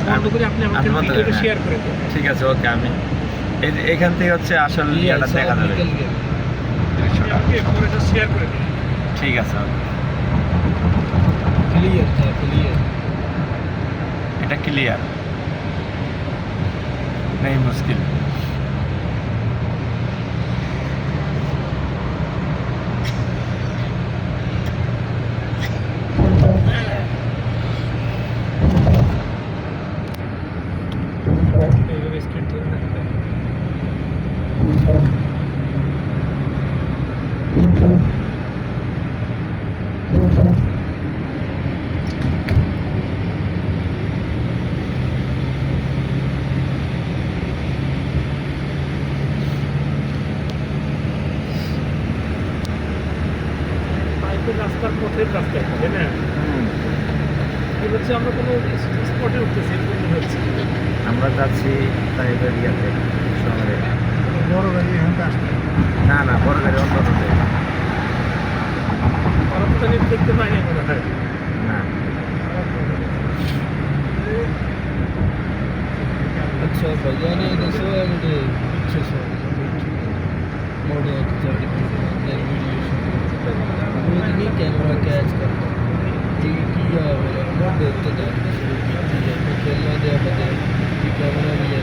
বন্ধ করে আপনি আমাকে ভিডিওটা শেয়ার করে দেন। ঠিক আছে, ওকে। আমি এখান থেকে হচ্ছে আসল ইয়েটা দেখা যাবে। আমাকে পরে শেয়ার করে দিন। ঠিক আছে, ক্লিয়ার, হ্যাঁ ক্লিয়ার। এটা ক্লিয়ার নেই, মুশকিল। এইভাবে স্ক্রিন ধরে রাখতে রাস্তার পথের রাস্তায়, তাই না? এই হচ্ছে আমরা কোনো স্পটে উঠতেছি, এরকম হচ্ছে। আমরা যাচ্ছি তাইবের ইয়াতে শহরে। বড় গাড়ি এখান থেকে আসতে না না, বড় গাড়ি অন্য রোডে। আমি দেখতে পাই না মনে হয়। না, अच्छा भैया ने दसो एंडे पीछे से मोड़े चढ़ के अंदर वीडियो शूट वो नहीं कैमरा कैच करता ये किया मेरा मैं देखते जाते शुरू की है मैं खेलना दे बता ये कैमरा भी है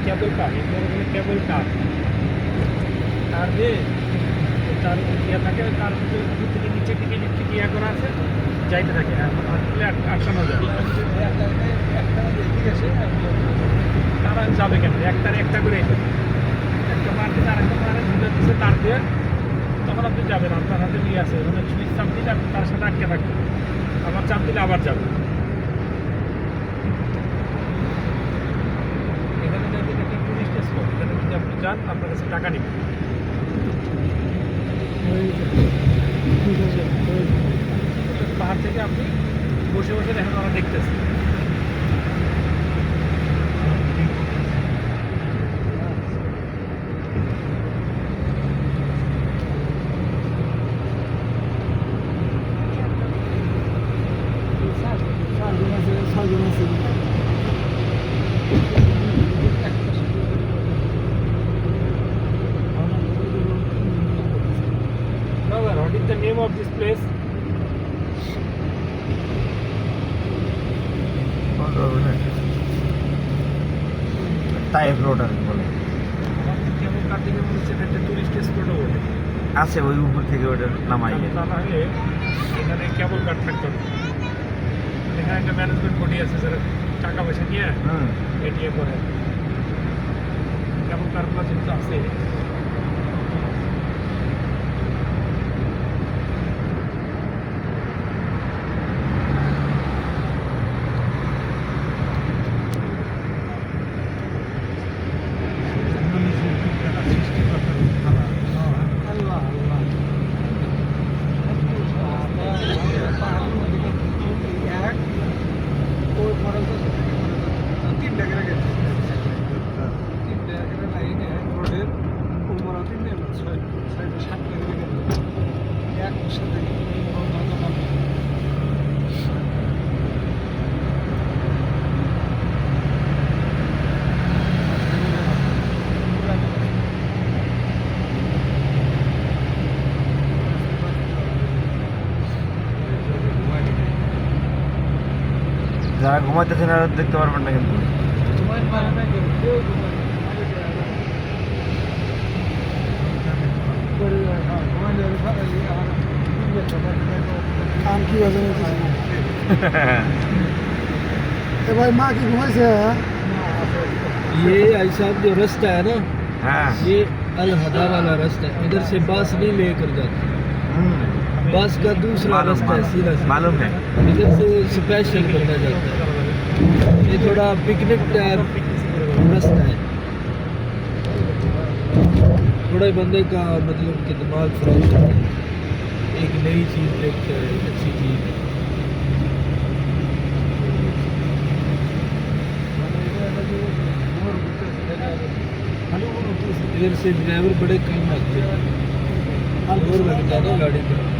কেবল কার, কেবল কার তার দিয়ে তার ইয়ে থাকে, তার উপর থেকে নিচের দিকে ইলেকট্রিক ইয়ে করা আছে, যাইতে থাকে। আটকানো যায়, ঠিক আছে। তারা যাবে কেন, একটারে একটা করে একটা মারতে তার একটা মারে ঢুকে দিচ্ছে তার দিয়ে, তখন আপনি যাবেন। আপনার হাতে নিয়ে আছে, মানে সুইচ চাপ দিলে আপনি তার সাথে আটকে থাকবেন, আবার চাপ দিলে আবার যাবে। এখানে যাইতে দেখি টুরিস্ট স্পট, এখানে যদি আপনি যান আপনার কাছে টাকা নেবেন। পাহাড় থেকে আপনি বসে বসে দেখেন ওরা দেখতেছে। What is the name of this place? তাইব রোড আর বলে কেমন কাটিং এর মধ্যে একটা টুরিস্ট স্পটও বলে আছে, ওই উপর থেকে ওটা নামাই গেছে। তা না হলে এখানে কেবল কার থাকতো না। এখানে একটা ম্যানেজমেন্ট বডি আছে যারা টাকা পয়সা নিয়ে এটিএ করে। কেবল কারগুলো যেহেতু আছে, যারা ঘুমাইতেছেন আর দেখতে পারবেন না কিন্তু। ভাই মা কি ঘুমাইছে? ये भाई साहब जो रास्ता है ना, हाँ ये अल हदा वाला रास्ता है, इधर से बस नहीं लेकर जाते, बस का दूसरा मालूम रास्ता है सीधा सीधा, मालूम है। इधर से स्पेशल बंदा जाता है। ये थोड़ा पिकनिक टाइप रास्ता है, थोड़ा बंदे का मतलब कि दिमाग फ्रेश होता है, एक नई चीज़ देखते हैं, एक अच्छी चीज़। इधर से ड्राइवर बड़े कम आते हैं, और लगता है ना गाड़ी में।